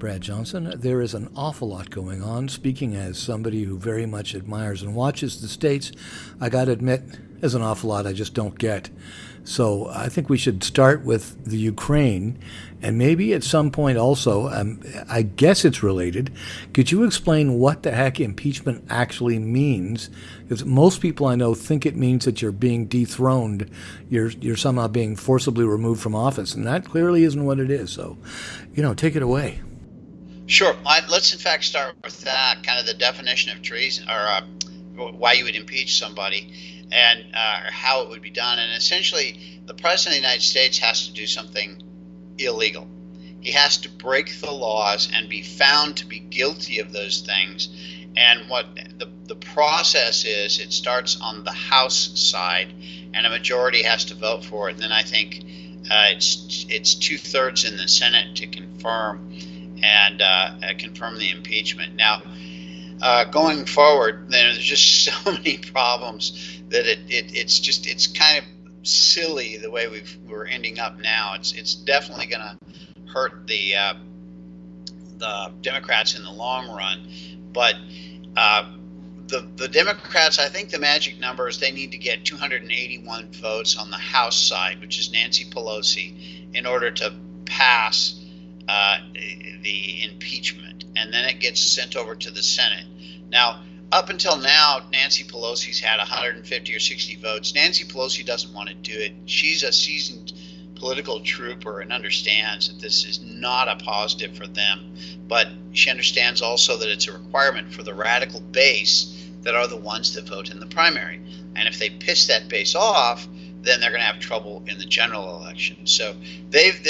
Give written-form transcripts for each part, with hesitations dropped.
Brad Johnson. There is an awful lot going on. Speaking as somebody who very much admires and watches the states, I got to admit, there's an awful lot I just don't get. So I think we should start with the Ukraine, and maybe at some point also, I guess it's related. Could you explain what the heck impeachment actually means? Because most people I know think it means that you're being dethroned, you're somehow being forcibly removed from office, and that clearly isn't what it is. So, take it away. Sure. Let's in fact start with that, kind of the definition of treason, or why you would impeach somebody, and how it would be done. And essentially, the President of the United States has to do something illegal. He has to break the laws and be found to be guilty of those things. And what the process is, it starts on the House side, and a majority has to vote for it. And then I think it's 2/3 in the Senate to confirm the impeachment. Now, going forward, there's just so many problems that it's kind of silly the way we're ending up now. It's definitely going to hurt the Democrats in the long run, but the Democrats, I think the magic number is they need to get 281 votes on the House side, which is Nancy Pelosi, in order to pass the impeachment, and then it gets sent over to the Senate. Now, up until now, Nancy Pelosi's had 150 or 60 votes. Nancy Pelosi doesn't want to do it. She's a seasoned political trooper and understands that this is not a positive for them. But she understands also that it's a requirement for the radical base that are the ones that vote in the primary. And if they piss that base off, then they're going to have trouble in the general election. So they've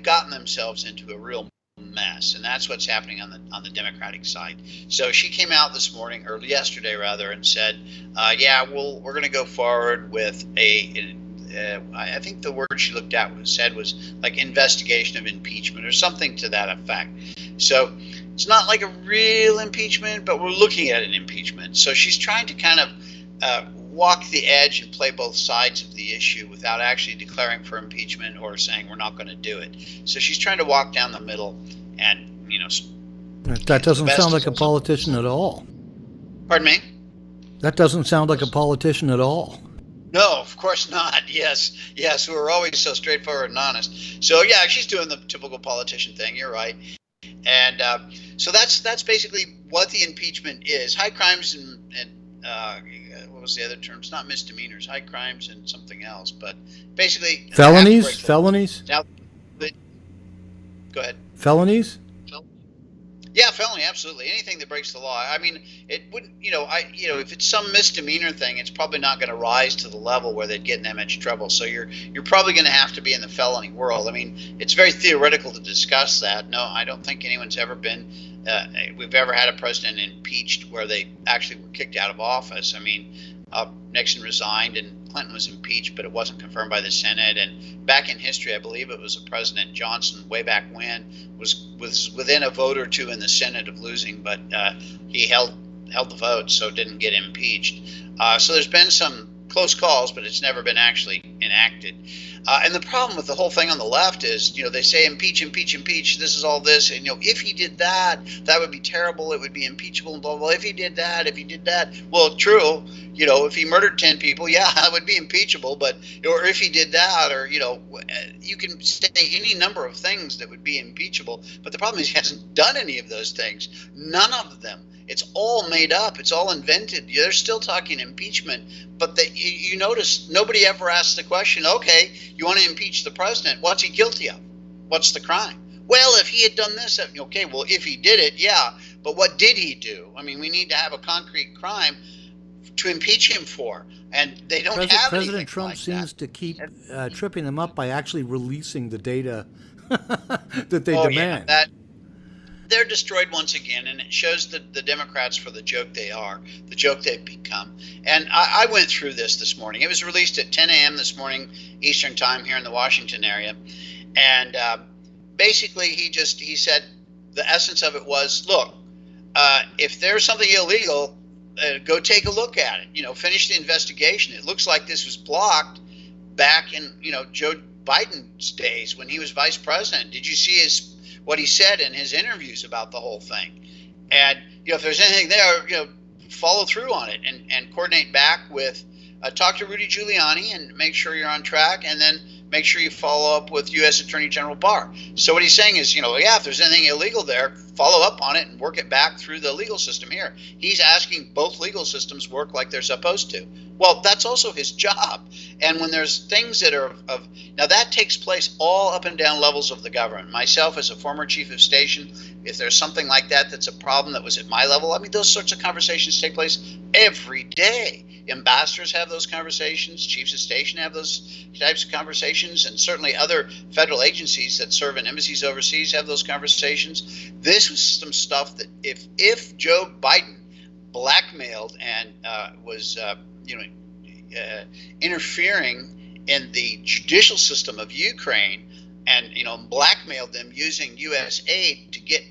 gotten themselves into a real mess, and that's what's happening on the Democratic side. So she came out this morning, or yesterday rather, and said, we're going to go forward with I think the word she looked at was like investigation of impeachment or something to that effect. So it's not like a real impeachment, but we're looking at an impeachment. So she's trying to kind of walk the edge and play both sides of the issue without actually declaring for impeachment or saying we're not going to do it. So she's trying to walk down the middle, and that doesn't sound like a politician at all. Pardon me? That doesn't sound like a politician at all. No, of course not. Yes, we're always so straightforward and honest. So yeah, she's doing the typical politician thing. You're right. And so that's basically what the impeachment is. High crimes and what was the other term? It's not misdemeanors, high crimes and something else. But basically felonies. Now, go ahead. Felonies. Yeah, felony, absolutely. Anything that breaks the law. I mean, it wouldn't, if it's some misdemeanor thing, it's probably not going to rise to the level where they'd get in that much trouble. So you're probably going to have to be in the felony world. I mean, it's very theoretical to discuss that. No, I don't think anyone's ever we've ever had a president impeached where they actually were kicked out of office. I mean, Nixon resigned and Clinton was impeached, but it wasn't confirmed by the Senate. And back in history, I believe it was President Johnson way back when was within a vote or two in the Senate of losing, but he held the vote, so didn't get impeached. So there's been some close calls, but it's never been actually enacted. And the problem with the whole thing on the left is, they say impeach, impeach, impeach. This is all this, and if he did that, that would be terrible. It would be impeachable and blah blah. If he did that, well, true. If he murdered 10 people, yeah, that would be impeachable. But or if he did that, or you can say any number of things that would be impeachable. But the problem is he hasn't done any of those things. None of them. It's all made up. It's all invented. They're still talking impeachment, but you notice nobody ever asks the question, okay, you want to impeach the president. What's he guilty of? What's the crime? Well, if he had done this, okay, well, if he did it, yeah, but what did he do? I mean, we need to have a concrete crime to impeach him for, and they don't have President Trump like seems that. to keep tripping them up by actually releasing the data that they demand. Yeah, they're destroyed once again, and it shows the Democrats for the joke they are, the joke they've become. And I went through this morning. It was released at 10 a.m. this morning Eastern time here in the Washington area. And basically he said the essence of it was, look, if there's something illegal, go take a look at it. Finish the investigation. It looks like this was blocked back in, Joe Biden's days when he was vice president. Did you see his what he said in his interviews about the whole thing. And, if there's anything there, follow through on it and coordinate back with, talk to Rudy Giuliani and make sure you're on track, and then make sure you follow up with U.S. Attorney General Barr. So what he's saying is, if there's anything illegal there, follow up on it and work it back through the legal system here. He's asking both legal systems work like they're supposed to. Well, that's also his job. And when there's things that are now that takes place all up and down levels of the government. Myself, as a former chief of station, if there's something like that that's a problem that was at my level, those sorts of conversations take place every day. Ambassadors have those conversations, chiefs of station have those types of conversations, and certainly other federal agencies that serve in embassies overseas have those conversations. This was some stuff that if Joe Biden blackmailed and was interfering in the judicial system of Ukraine and blackmailed them using U.S. aid to get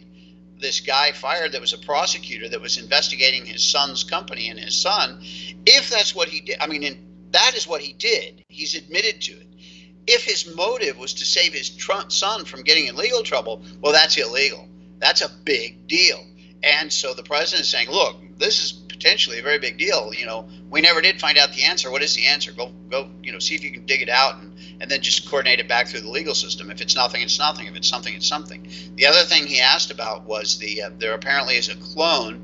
this guy fired that was a prosecutor that was investigating his son's company and his son, if that's what he did, and that is what he did. He's admitted to it. If his motive was to save his son from getting in legal trouble, well, that's illegal. That's a big deal. And so the president is saying, look, this is potentially a very big deal. We never did find out the answer. What is the answer? Go, see if you can dig it out and then just coordinate it back through the legal system. If it's nothing, it's nothing. If it's something, it's something. The other thing he asked about was there apparently is a clone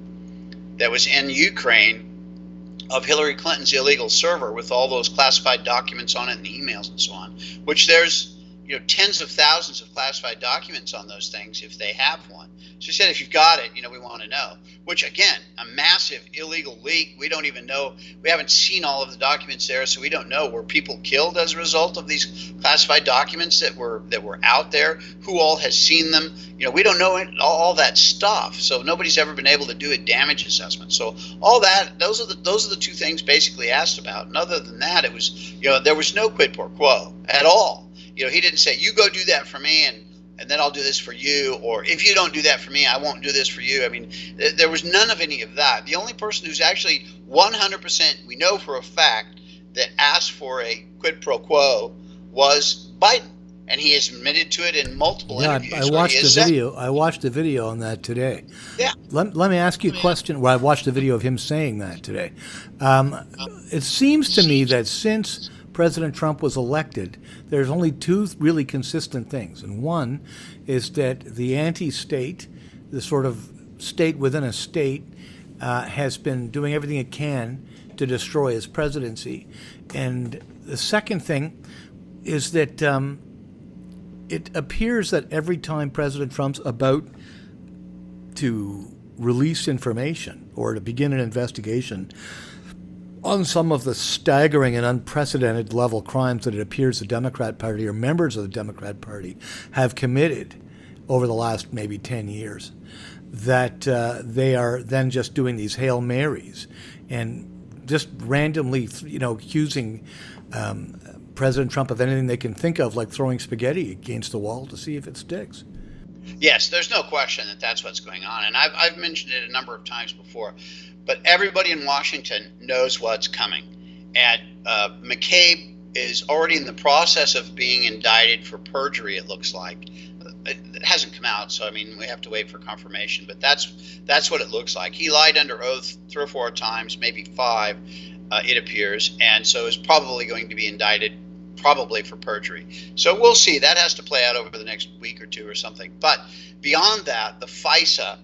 that was in Ukraine of Hillary Clinton's illegal server with all those classified documents on it and emails and so on, which there's tens of thousands of classified documents on those things if they have one. So he said, if you've got it, we want to know. Which, again, a massive illegal leak. We don't even know. We haven't seen all of the documents there, so we don't know. Were people killed as a result of these classified documents that were out there? Who all has seen them? We don't know all that stuff. So nobody's ever been able to do a damage assessment. So all that, those are the two things basically asked about. And other than that, it was there was no quid pro quo at all. He didn't say, you go do that for me and then I'll do this for you, or if you don't do that for me, I won't do this for you. There was none of any of that. The only person who's actually 100%, we know for a fact, that asked for a quid pro quo was Biden, and he has admitted to it in multiple interviews. I watched the video. I watched the video on that today. Yeah. Let me ask you a question. Well, I watched the video of him saying that today. It seems to me that since President Trump was elected, there's only two really consistent things. And one is that the anti-state, the sort of state within a state, has been doing everything it can to destroy his presidency. And the second thing is that it appears that every time President Trump's about to release information or to begin an investigation on some of the staggering and unprecedented level crimes that it appears the Democrat Party or members of the Democrat Party have committed over the last maybe 10 years, that they are then just doing these Hail Marys and just randomly, accusing President Trump of anything they can think of, like throwing spaghetti against the wall to see if it sticks. Yes, there's no question that that's what's going on. And I've mentioned it a number of times before. But everybody in Washington knows what's coming. And McCabe is already in the process of being indicted for perjury, it looks like. It hasn't come out, so we have to wait for confirmation. But that's what it looks like. He lied under oath 3 or 4 times, maybe 5, it appears, and so is probably going to be indicted, probably for perjury. So we'll see. That has to play out over the next week or 2 or something. But beyond that, the FISA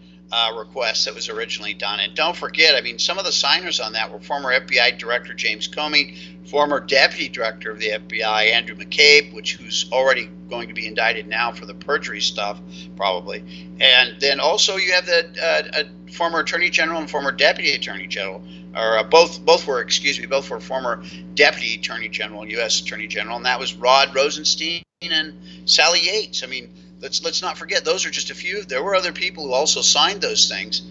request that was originally done. And don't forget, some of the signers on that were former FBI Director James Comey, former Deputy Director of the FBI Andrew McCabe, who's already going to be indicted now for the perjury stuff, probably. And then also you have the former Attorney General and former Deputy Attorney General, or both were former Deputy Attorney General, U.S. Attorney General, and that was Rod Rosenstein and Sally Yates. Let's not forget, those are just a few. There were other people who also signed those things.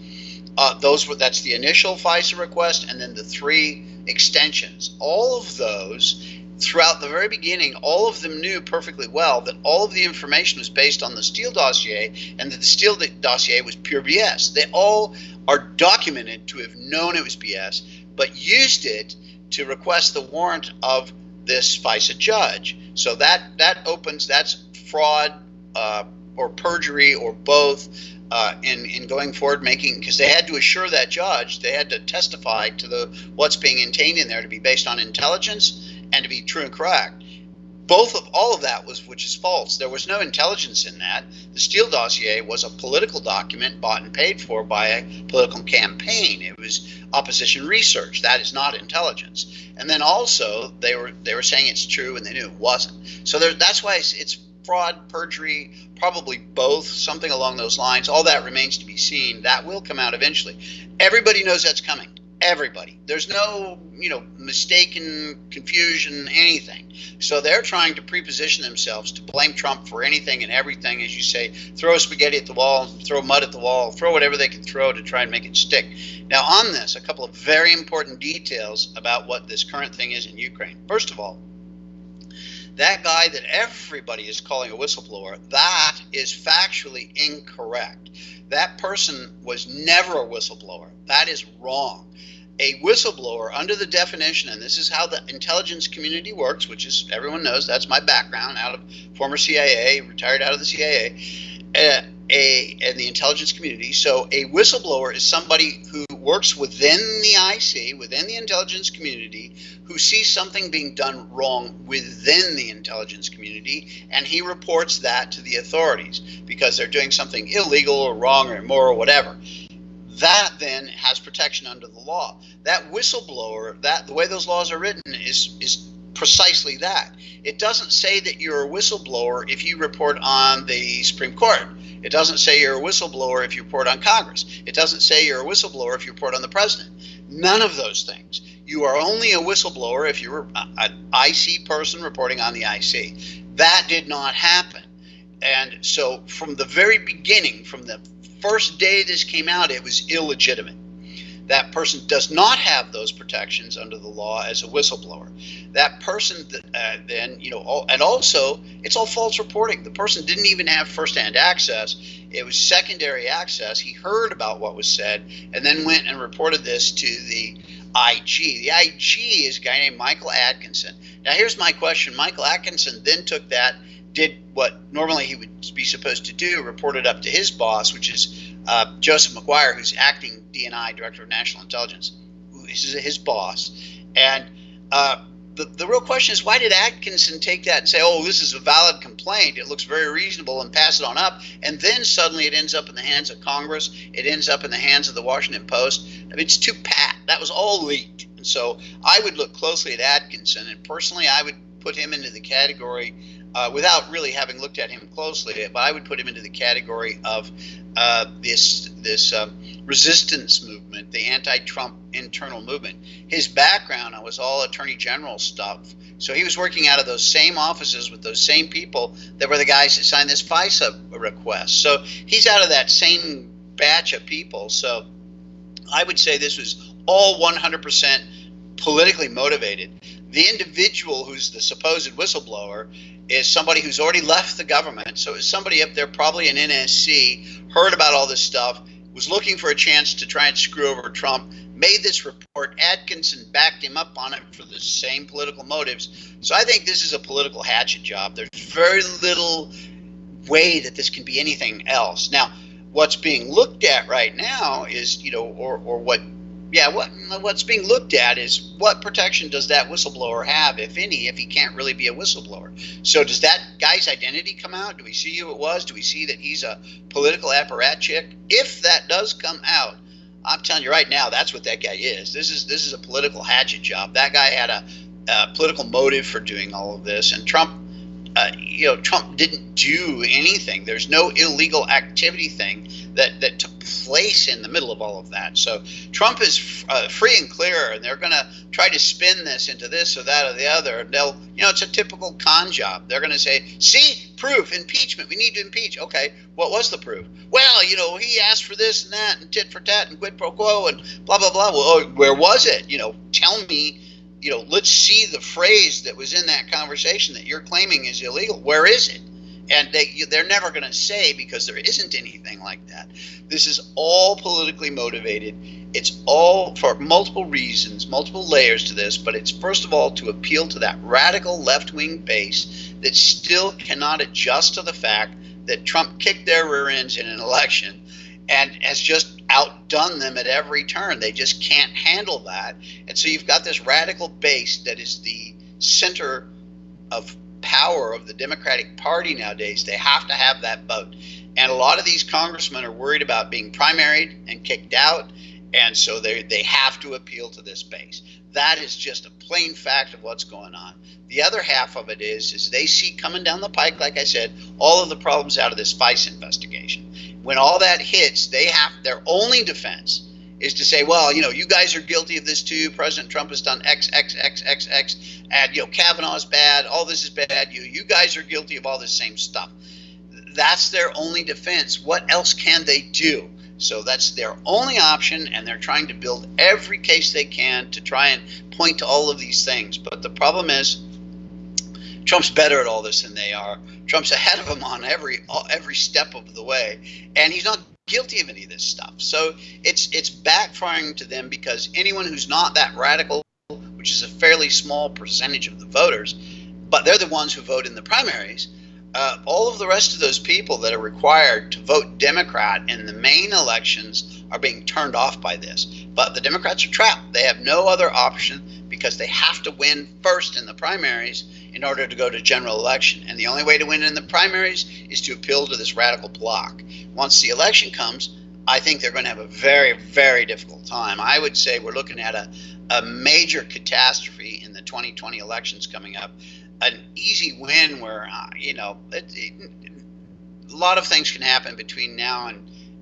That's the initial FISA request, and then the 3 extensions. All of those, throughout the very beginning, all of them knew perfectly well that all of the information was based on the Steele dossier, and that the Steele dossier was pure BS. They all are documented to have known it was BS, but used it to request the warrant of this FISA judge. So that's fraud, or perjury or both in going forward, because they had to assure that judge, they had to testify to what's being contained in there to be based on intelligence and to be true and correct. All of that which is false. There was no intelligence in that. The Steele dossier was a political document bought and paid for by a political campaign. It was opposition research. That is not intelligence. And then also they were saying it's true and they knew it wasn't. So that's why it's fraud, perjury, probably both, something along those lines. All that remains to be seen. That will come out eventually. Everybody knows that's coming. Everybody. There's no, mistaken confusion, anything. So they're trying to preposition themselves to blame Trump for anything and everything, as you say, throw spaghetti at the wall, throw mud at the wall, throw whatever they can throw to try and make it stick. Now on this, a couple of very important details about what this current thing is in Ukraine. First of all, that guy that everybody is calling a whistleblower, that is factually incorrect. That person was never a whistleblower. That is wrong. A whistleblower, under the definition, and this is how the intelligence community works, which is, everyone knows, that's my background, out of former CIA, retired out of the CIA, and the intelligence community. So a whistleblower is somebody who works within the IC, within the intelligence community, who sees something being done wrong within the intelligence community, and he reports that to the authorities because they're doing something illegal or wrong or immoral or whatever. That then has protection under the law. That whistleblower, the way those laws are written is precisely that. It doesn't say that you're a whistleblower if you report on the Supreme Court. It doesn't say you're a whistleblower if you report on Congress. It doesn't say you're a whistleblower if you report on the president. None of those things. You are only a whistleblower if you're an IC person reporting on the IC. That did not happen. And so from the very beginning, from the first day this came out, it was illegitimate. That person does not have those protections under the law as a whistleblower. That person then, and also it's all false reporting. The person didn't even have firsthand access. It was secondary access. He heard about what was said and then went and reported this to the IG. The IG is a guy named Michael Atkinson. Now here's my question. Michael Atkinson then took that, did what normally he would be supposed to do, reported up to his boss, which is Joseph McGuire, who's acting DNI, Director of National Intelligence, who is his boss. And the real question is, why did Atkinson take that and say, oh, this is a valid complaint, it looks very reasonable, and pass it on up, and then suddenly it ends up in the hands of Congress, it ends up in the hands of the Washington Post? I mean, it's too pat. That was all leaked. And so I would look closely at Atkinson, and personally I would put him into the category, without really having looked at him closely, but I would put him into the category of this resistance movement, the anti-Trump internal movement. His background was all attorney general stuff. So he was working out of those same offices with those same people that were the guys that signed this FISA request. So he's out of that same batch of people. So I would say this was all 100% politically motivated. The individual who's the supposed whistleblower is somebody who's already left the government. So it's somebody up there, probably an NSC, heard about all this stuff, was looking for a chance to try and screw over Trump, made this report. Atkinson backed him up on it for the same political motives. So I think this is a political hatchet job. There's very little way that this can be anything else. Now, what's being looked at right now is, what's being looked at is what protection does that whistleblower have, if any, if he can't really be a whistleblower. So does that guy's identity come out? Do we see who it was? Do we see that he's a political apparatchik? If that does come out, I'm telling you right now, that's what that guy is. This is a political hatchet job. That guy had a political motive for doing all of this, and Trump didn't do anything. There's no illegal activity thing that took place in the middle of all of that. So Trump is free and clear, and they're going to try to spin this into this or that or the other. And they'll, it's a typical con job. They're going to say, see, proof, impeachment. We need to impeach. Okay, what was the proof? Well, he asked for this and that and tit for tat and quid pro quo and blah, blah, blah. Well, where was it? Tell me. Let's see the phrase that was in that conversation that you're claiming is illegal. Where is it? And they're never going to say, because there isn't anything like that. This is all politically motivated. It's all for multiple reasons, multiple layers to this, but it's first of all to appeal to that radical left-wing base that still cannot adjust to the fact that Trump kicked their rear ends in an election and has just outdone them at every turn. They just can't handle that. And so you've got this radical base that is the center of power of the Democratic Party nowadays. They have to have that vote. And a lot of these congressmen are worried about being primaried and kicked out. And so they have to appeal to this base. That is just a plain fact of what's going on. The other half of it is they see coming down the pike, like I said, all of the problems out of this Vice investigation. When all that hits, their only defense is to say, well, you guys are guilty of this too. President Trump has done X, X, X, X, X, and Kavanaugh's bad. All this is bad. You guys are guilty of all this same stuff. That's their only defense. What else can they do? So that's their only option, and they're trying to build every case they can to try and point to all of these things. But the problem is, Trump's better at all this than they are. Trump's ahead of them on every step of the way, and he's not guilty of any of this stuff. So it's backfiring to them, because anyone who's not that radical, which is a fairly small percentage of the voters, but they're the ones who vote in the primaries, all of the rest of those people that are required to vote Democrat in the main elections are being turned off by this. But the Democrats are trapped. They have no other option, because they have to win first in the primaries in order to go to general election. And the only way to win in the primaries is to appeal to this radical bloc. Once the election comes, I think they're going to have a very, very difficult time. I would say we're looking at a major catastrophe in the 2020 elections coming up. An easy win where, a lot of things can happen between now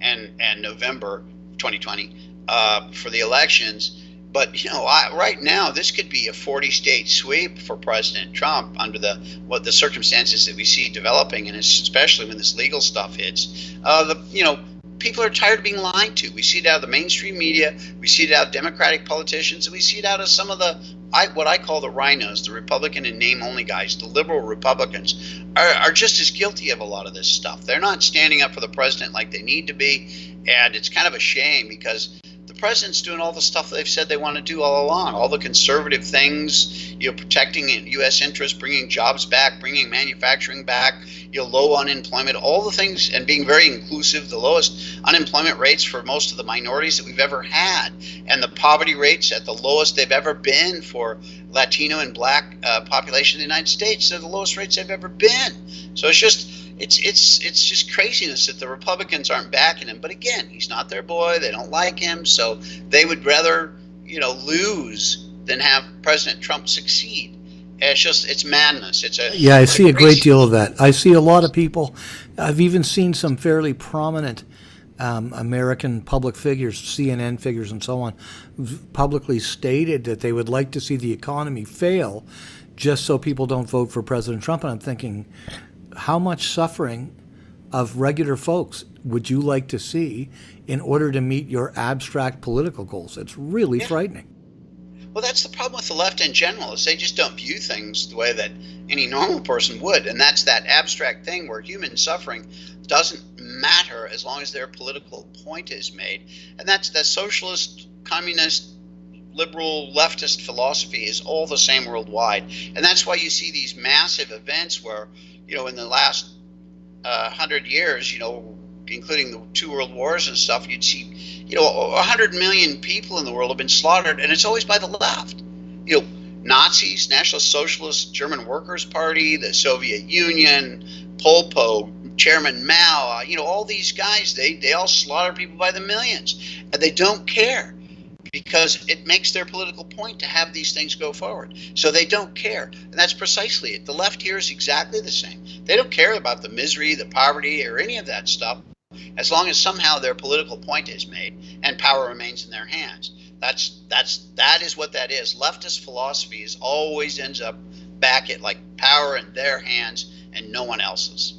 and November 2020 for the elections. But, right now, this could be a 40-state sweep for President Trump under the circumstances that we see developing, and especially when this legal stuff hits. People are tired of being lied to. We see it out of the mainstream media. We see it out of Democratic politicians, and we see it out of some of what I call the rhinos, the Republican and name-only guys. The liberal Republicans are just as guilty of a lot of this stuff. They're not standing up for the president like they need to be, and it's kind of a shame, because the president's doing all the stuff they've said they want to do all along, all the conservative things, protecting U.S. interests, bringing jobs back, bringing manufacturing back, low unemployment, all the things, and being very inclusive, the lowest unemployment rates for most of the minorities that we've ever had, and the poverty rates at the lowest they've ever been for Latino and Black population in the United States. They're the lowest rates they've ever been. So it's just craziness that the Republicans aren't backing him. But again, he's not their boy. They don't like him, so they would rather lose than have President Trump succeed. It's madness. I see a great deal of that. I see a lot of people. I've even seen some fairly prominent American public figures, CNN figures and so on, publicly stated that they would like to see the economy fail just so people don't vote for President Trump. And I'm thinking, how much suffering of regular folks would you like to see in order to meet your abstract political goals? It's really frightening. Well, that's the problem with the left in general, is they just don't view things the way that any normal person would. And that's that abstract thing where human suffering doesn't matter as long as their political point is made. And that's that socialist, communist, liberal, leftist philosophy is all the same worldwide. And that's why you see these massive events where, in the last 100 years, including the 2 world wars and stuff, you'd see, 100 million people in the world have been slaughtered, and it's always by the left. Nazis, National Socialists, German Workers' Party, the Soviet Union, Pol Pot, Chairman Mao, all these guys, they all slaughter people by the millions, and they don't care, because it makes their political point to have these things go forward. So they don't care. And that's precisely it. The left here is exactly the same. They don't care about the misery, the poverty, or any of that stuff, as long as somehow their political point is made and power remains in their hands. That is what that is. Leftist philosophy always ends up back at power in their hands and no one else's.